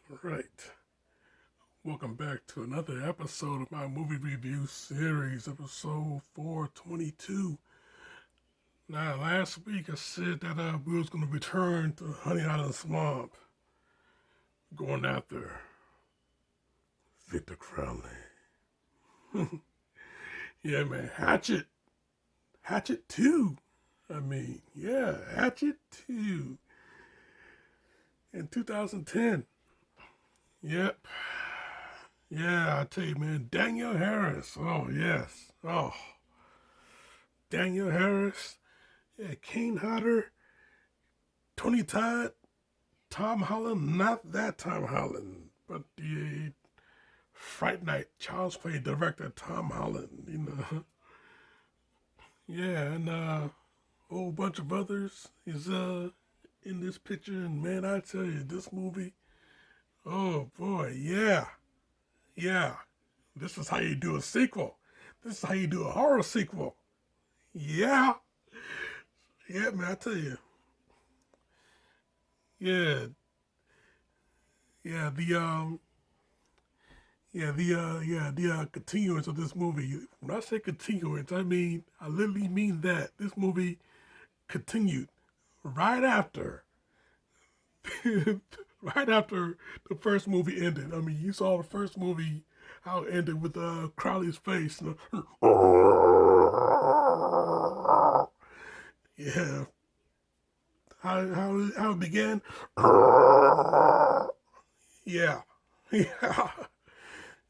All right. Welcome back to another episode of my movie review series, episode 422. Now, last week I said that we was going to return to Honey Island Swamp, going after Victor Crowley. Yeah, man, Hatchet II. Hatchet II in 2010. Yep. Yeah, I tell you, man, Daniel Harris. Oh, yes. Oh, Daniel Harris. Yeah, Kane Hodder, Tony Todd, Tom Holland. Not that Tom Holland, but the Fright Night, Child's Play director Tom Holland. Yeah, and a whole bunch of others is in this picture. And man, I tell you, this movie, oh boy, yeah. This is how you do a sequel. This is how you do a horror sequel. Yeah. Yeah, man, I tell you. Yeah. Yeah, the continuance of this movie. When I say continuance, I literally mean that. This movie continued right after right after the first movie ended. I mean, you saw the first movie how it ended with Crowley's face. Yeah, how it began. Yeah, yeah.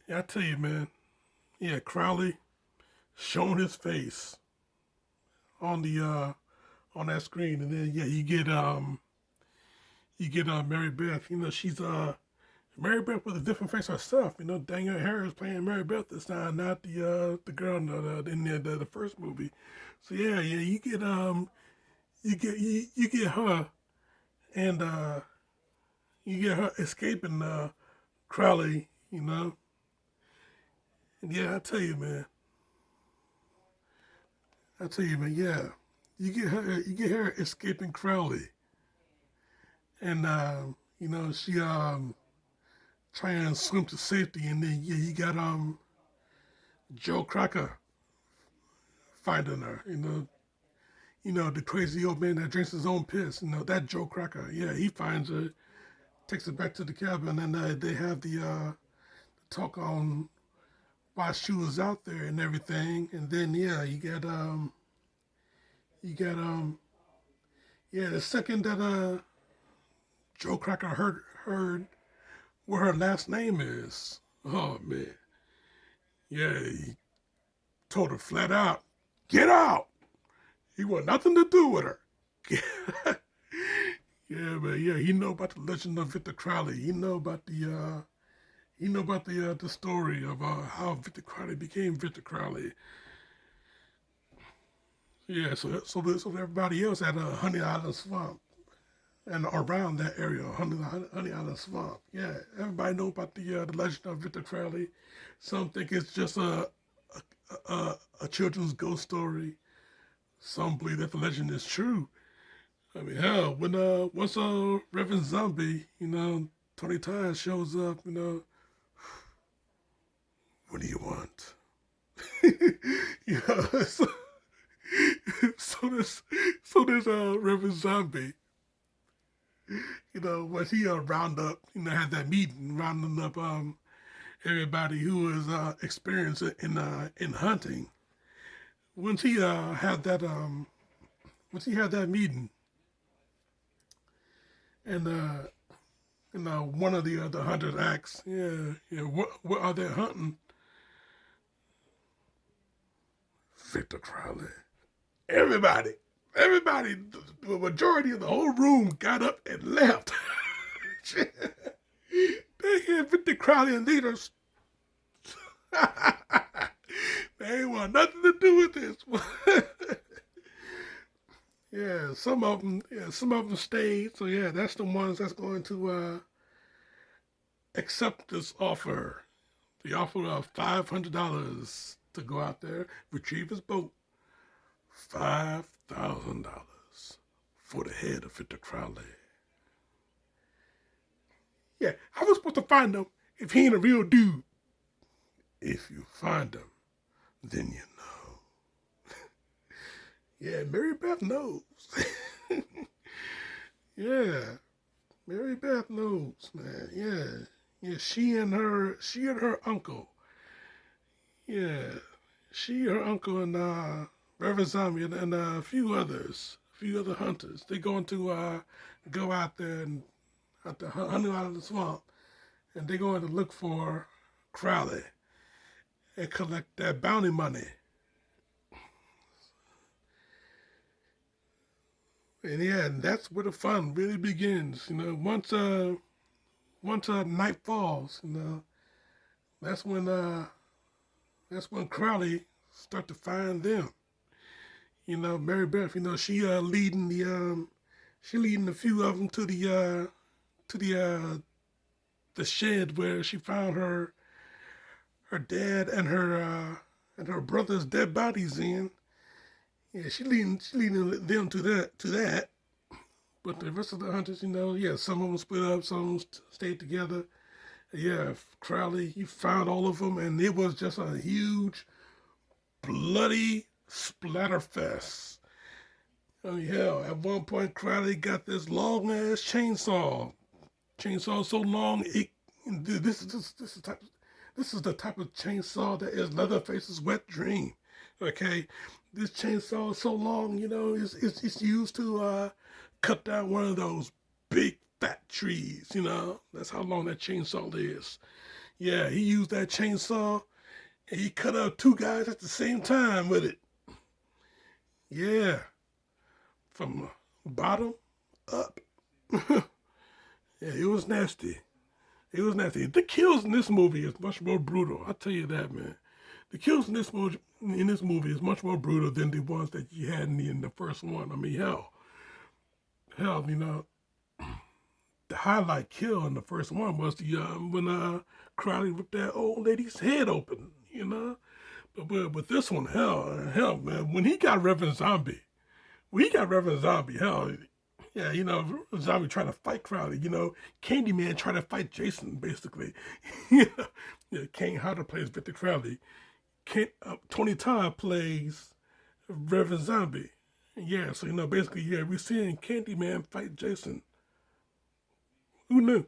Yeah, I tell you, man. Yeah, Crowley showing his face on the on that screen, and then yeah, you get Mary Beth. She's Mary Beth with a different face herself. Daniel Harris playing Mary Beth this time, not the girl in the first movie. So yeah, you get her, and you get her escaping Crowley. And yeah, I tell you, man, yeah, you get her escaping Crowley, and she trying to swim to safety, and then yeah, you got Joe Cracker finding her. The crazy old man that drinks his own piss. That Joe Cracker. Yeah, he finds her, takes her back to the cabin, and they have the talk on why she was out there and everything. And then yeah, you got yeah, the second that Joe Cracker heard what her last name is. Oh man, yeah, he told her flat out, get out. He want nothing to do with her. Yeah, man. Yeah, he know about the legend of Victor Crowley. He know about the story of how Victor Crowley became Victor Crowley. Yeah, so everybody else at Honey Island Swamp and around that area, Honey Island Swamp. Yeah, everybody know about the legend of Victor Crowley. Some think it's just a children's ghost story. Some believe that the legend is true. I mean, hell, when once Reverend Zombie, Tony Todd shows up, what do you want? yeah, so, so there's Reverend Zombie, when he round up, had that meeting, rounding up everybody who is experienced in hunting. Once he had that meeting, and one of the hunters asks, yeah, what are they hunting? Victor Crowley. Everybody, the majority of the whole room got up and left. They had Victor Crowley and leaders. They ain't want nothing to do with this. Yeah, some of them stayed. So yeah, that's the ones that's going to accept this offer. The offer of $500 to go out there, retrieve his boat. $5,000 for the head of Victor Crowley. Yeah, I was supposed to find him if he ain't a real dude. If you find him, then you know. Yeah, Mary Beth knows. Yeah, Mary Beth knows, man. Yeah. She and her uncle. Yeah, her uncle, and Reverend Zombie, and a few others, a few other hunters. They're going to go out there and hunting out of the swamp, and they're going to look for Crowley and collect that bounty money. And yeah, and that's where the fun really begins. Once night falls, that's when uh, that's when Crowley start to find them. Mary Beth, she leading a few of them to the shed where she found her dad and her brother's dead bodies in. Yeah, she leading them to that. But the rest of the hunters, yeah, some of them split up, some of them stayed together. Yeah, Crowley, he found all of them, and it was just a huge, bloody splatterfest. I mean, hell, at one point, Crowley got this long ass chainsaw. Chainsaw so long, this is the type of chainsaw that is Leatherface's wet dream. Okay, this chainsaw is so long, it's used to cut down one of those big fat trees. That's how long that chainsaw is. Yeah, he used that chainsaw and he cut out two guys at the same time with it. Yeah, from bottom up. Yeah, it was nasty. It was nasty. The kills in this movie is much more brutal. I'll tell you that, man. The kills in this movie is much more brutal than the ones that you had in the first one. I mean, hell, the highlight kill in the first one was the when Crowley ripped that old lady's head open. But with this one, hell, man, when he got Reverend Zombie, hell, yeah, Zombie trying to fight Crowley. Candyman trying to fight Jason, basically. Yeah, Kane Hodder plays Victor Crowley. Tony Todd plays Reverend Zombie. Yeah, so basically, yeah, we're seeing Candyman fight Jason. Who knew?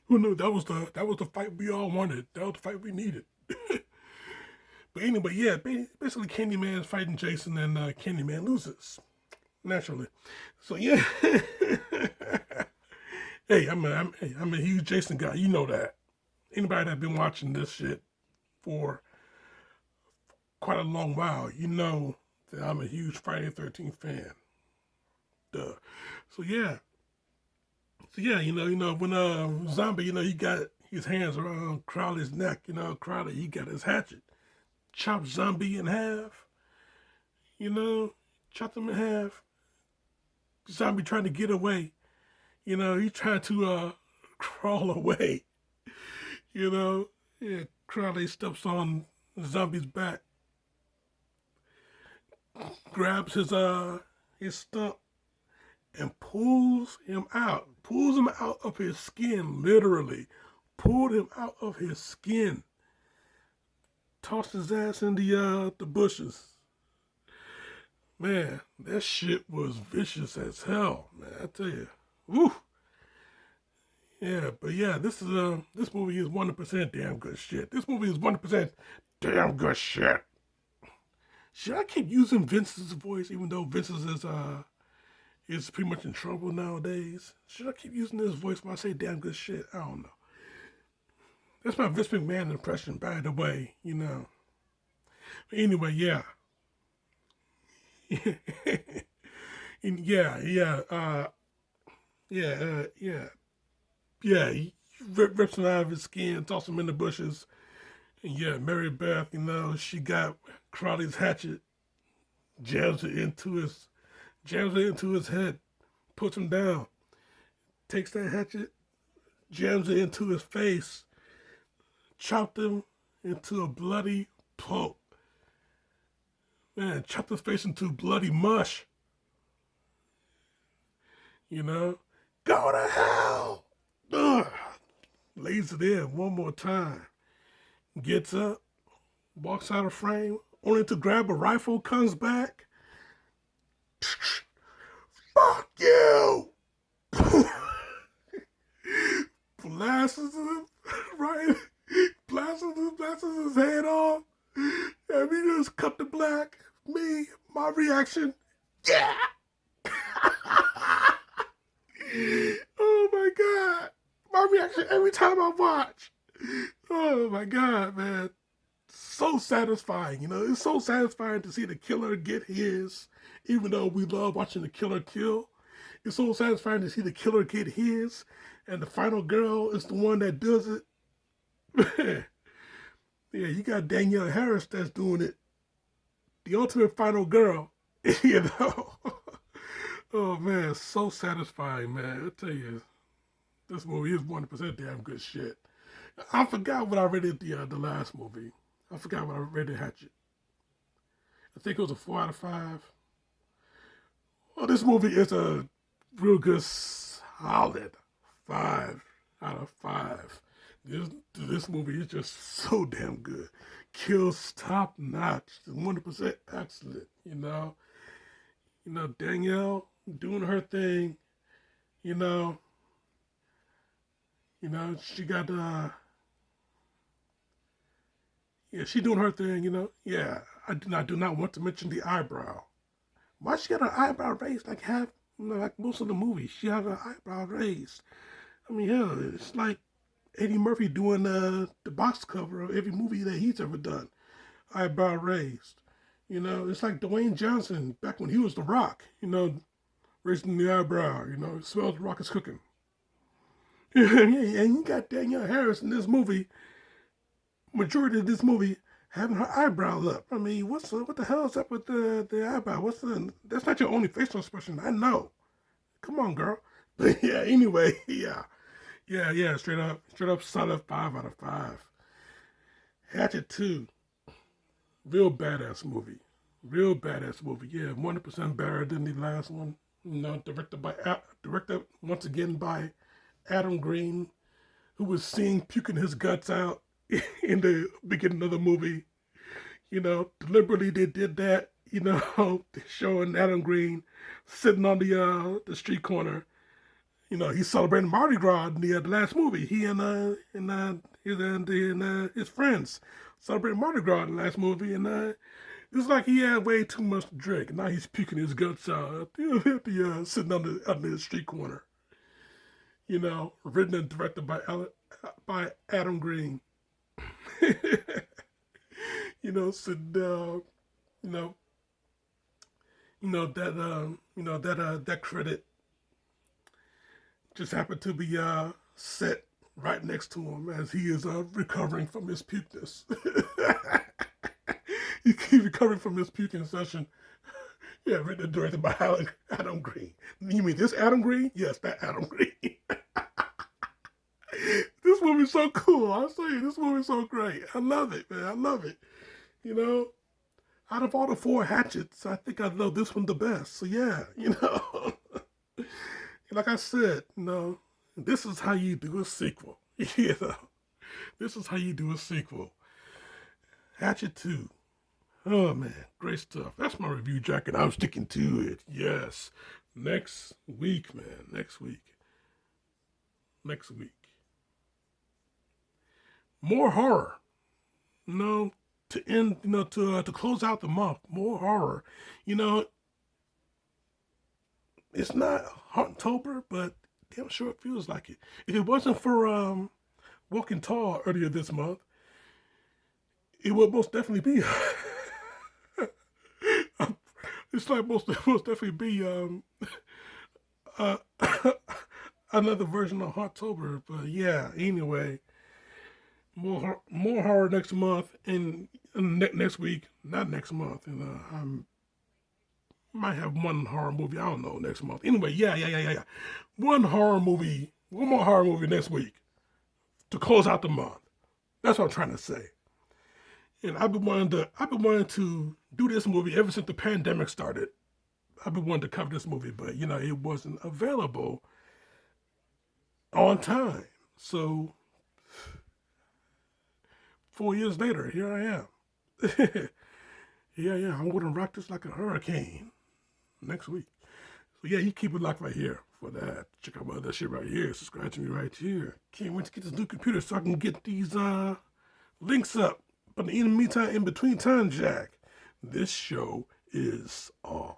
Who knew that was the fight we all wanted? That was the fight we needed. But anyway, yeah, basically Candyman is fighting Jason, and Candyman loses naturally. So yeah, hey, I'm a huge Jason guy. You know that. Anybody that's been watching this shit for quite a long while, you know that I'm a huge Friday the 13th fan. Duh. So yeah. When Zombie, he got his hands around Crowley's neck, Crowley, he got his hatchet, chopped Zombie in half, chopped him in half. Zombie trying to get away, he tried to crawl away, Yeah, Crowley steps on Zombie's back, grabs his stump, and pulls him out of his skin, literally, pulled him out of his skin, tossed his ass in the bushes. Man, that shit was vicious as hell, man, I tell you. Woo! Yeah, but yeah, this movie is 100% damn good shit. This movie is 100% damn good shit. Should I keep using Vince's voice, even though Vince's is pretty much in trouble nowadays? Should I keep using this voice when I say damn good shit? I don't know. That's my Vince McMahon impression, by the way, But anyway, yeah. Yeah, he rips him out of his skin, tosses him in the bushes. And yeah, Mary Beth, she got Crowley's hatchet, jams it into his head, puts him down, takes that hatchet, jams it into his face, chopped him into a bloody pulp. Man, chopped his face into bloody mush. Go to hell. Ugh. Lays it in one more time. Gets up, walks out of frame, only to grab a rifle, comes back. Fuck you! Blasts him, right? Blasts his head off. And we just cut to black. Me, my reaction, yeah! Oh my God. My reaction every time I watch. Oh my God, man. So satisfying, you know. It's so satisfying to see the killer get his, even though we love watching the killer kill. It's so satisfying to see the killer get his, and the final girl is the one that does it. Yeah, you got Danielle Harris that's doing it. The ultimate final girl, you know. Oh man, so satisfying, man. I tell you, this movie is 100% damn good shit. I forgot what I rated the last movie. I forgot what I rated Hatchet. I think it was a 4 out of 5. Well, this movie is a real good, solid 5 out of 5. This movie is just so damn good. Kills top notch, 100% excellent. You know, Danielle doing her thing. You know, she got yeah, she doing her thing. You know, yeah. I do not want to mention the eyebrow. Why she got her eyebrow raised like half, like most of the movie? She had her eyebrow raised. I mean, hell, it's like Eddie Murphy doing the box cover of every movie that he's ever done. Eyebrow raised. You know, it's like Dwayne Johnson back when he was The Rock. You know, raising the eyebrow. You know, it smells The Rock is cooking. And you got Danielle Harris in this movie. Majority of this movie having her eyebrow up. I mean, what the hell is up with the eyebrow? That's not your only facial expression. I know. Come on, girl. But yeah, anyway, yeah. Straight up solid 5 out of 5. Hatchet II, real badass movie. Real badass movie. Yeah, 100% better than the last one. You know, directed once again by Adam Green, who was seen puking his guts out in the beginning of the movie. You know, deliberately they did that. You know, showing Adam Green sitting on the street corner. You know, he's celebrating Mardi Gras in the last movie. He and his friends celebrating Mardi Gras in the last movie, and it's like he had way too much to drink. And now he's puking his guts out sitting on the street corner. You know, written and directed by Adam Green. You know, sitting down. That credit just happened to be set right next to him as he is recovering from his pukeness. He's recovering from his puking session. Yeah, written and directed by Adam Green. You mean this Adam Green? Yes, that Adam Green. This movie's so cool. I tell you, this movie's so great. I love it, man. I love it. You know, out of all the 4 Hatchets, I think I love this one the best. So yeah, you know. Like I said, you know, this is how you do a sequel. You know, this is how you do a sequel. Hatchet 2. Oh man, great stuff. That's my review jacket. I'm sticking to it. Yes. Next week, man. Next week. More horror. You know, to end, you know, to close out the month. More horror. You know, it's not October, but damn sure it feels like it. If it wasn't for Walking Tall earlier this month, it would most definitely be. It's like most definitely be uh, another version of October. But yeah, anyway, more horror next month and next week, not next month. And might have one horror movie. I don't know next month. Anyway, yeah. One more horror movie next week to close out the month. That's what I'm trying to say. And I've been wanting to do this movie ever since the pandemic started. I've been wanting to cover this movie, but you know it wasn't available on time. So 4 years later, here I am. Yeah, I'm gonna rock this like a hurricane next week. So yeah, you keep it locked right here for that. Check out my other shit right here. Subscribe to me right here. Can't wait to get this new computer so I can get these links up. But in the meantime, in between time, Jack, this show is on.